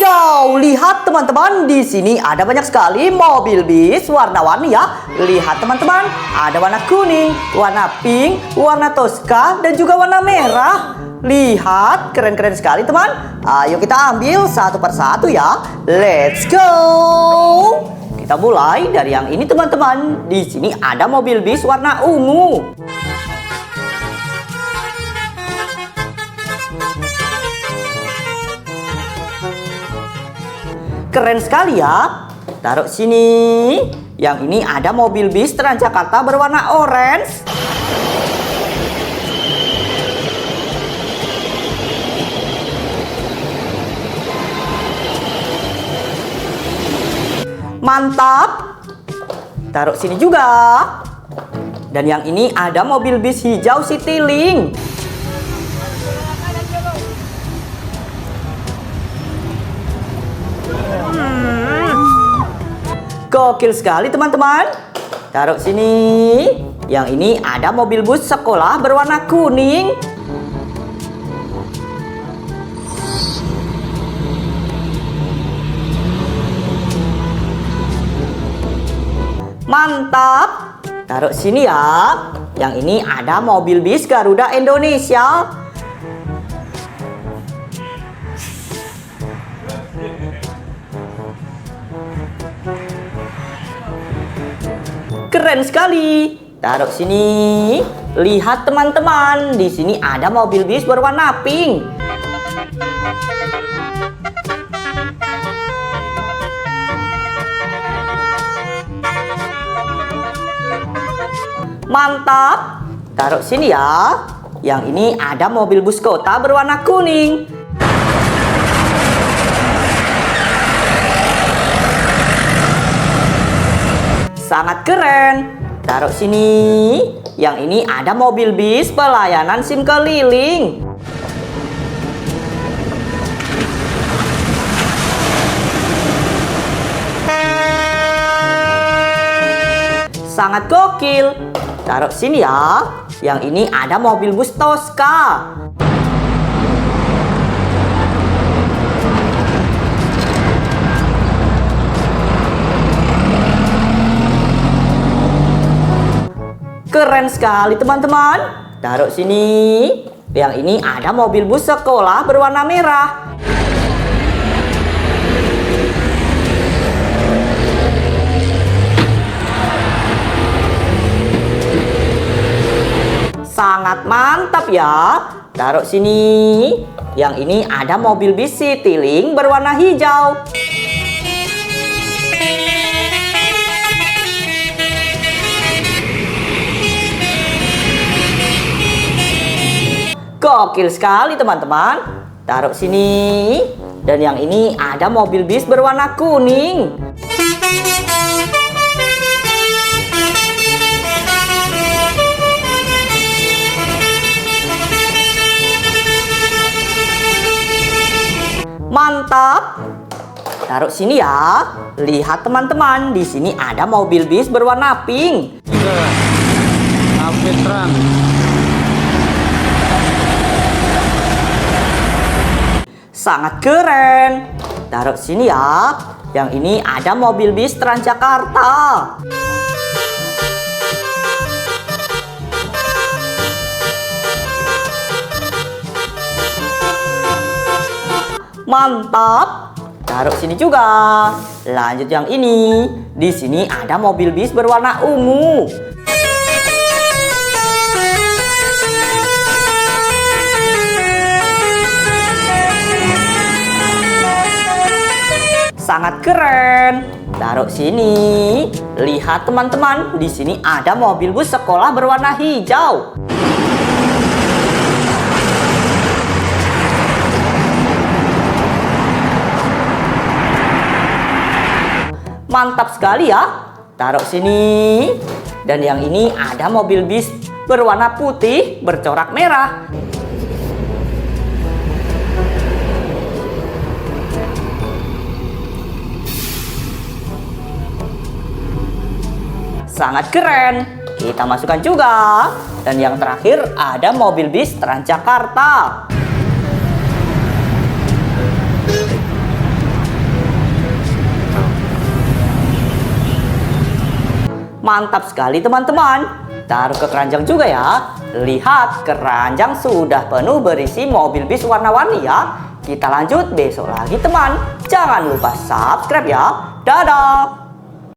Wadidaw, lihat teman-teman, di sini ada banyak sekali mobil bis warna-warni ya. Lihat teman-teman, ada warna kuning, warna pink, warna toska, dan juga warna merah. Lihat, keren-keren sekali teman. Ayo kita ambil satu persatu ya. Let's go. Kita mulai dari yang ini teman-teman. Di sini ada mobil bis warna ungu. Keren sekali ya. Taruh sini. Yang ini ada mobil bis Transjakarta berwarna orange. Mantap. Taruh sini juga. Dan yang ini ada mobil bis hijau Citylink. Gokil sekali teman-teman. Taruh sini. Yang ini ada mobil bus sekolah berwarna kuning. Mantap. Taruh sini ya. Yang ini ada mobil bis Garuda Indonesia. Keren sekali. Taruh sini. Lihat teman-teman, di sini ada mobil bis berwarna pink. Mantap. Taruh sini ya. Yang ini ada mobil bus kota berwarna kuning. Sangat keren. Taruh sini. Yang ini ada mobil bis pelayanan SIM keliling. Sangat gokil. Taruh sini ya. Yang ini ada mobil bus Toska. Keren sekali teman-teman. Taruh sini. Yang ini ada mobil bus sekolah berwarna merah. Sangat mantap ya. Taruh sini. Yang ini ada mobil bis Citylink berwarna hijau. Gokil sekali teman-teman. Taruh sini. Dan yang ini ada mobil bis berwarna kuning. Mantap. Taruh sini ya. Lihat teman-teman, di sini ada mobil bis berwarna pink. Terang. Sangat keren. Taruh sini ya. Yang ini ada mobil bis Transjakarta. Mantap. Taruh sini juga. Lanjut yang ini. Di sini ada mobil bis berwarna ungu. Sangat keren. Taruh sini. Lihat teman-teman, di sini ada mobil bus sekolah berwarna hijau. Mantap sekali ya. Taruh sini. Dan yang ini ada mobil bis berwarna putih bercorak merah. Sangat keren. Kita masukkan juga. Dan yang terakhir ada mobil bis Transjakarta. Mantap sekali teman-teman. Taruh ke keranjang juga ya. Lihat, keranjang sudah penuh berisi mobil bis warna-warni ya. Kita lanjut besok lagi teman. Jangan lupa subscribe ya. Dadah.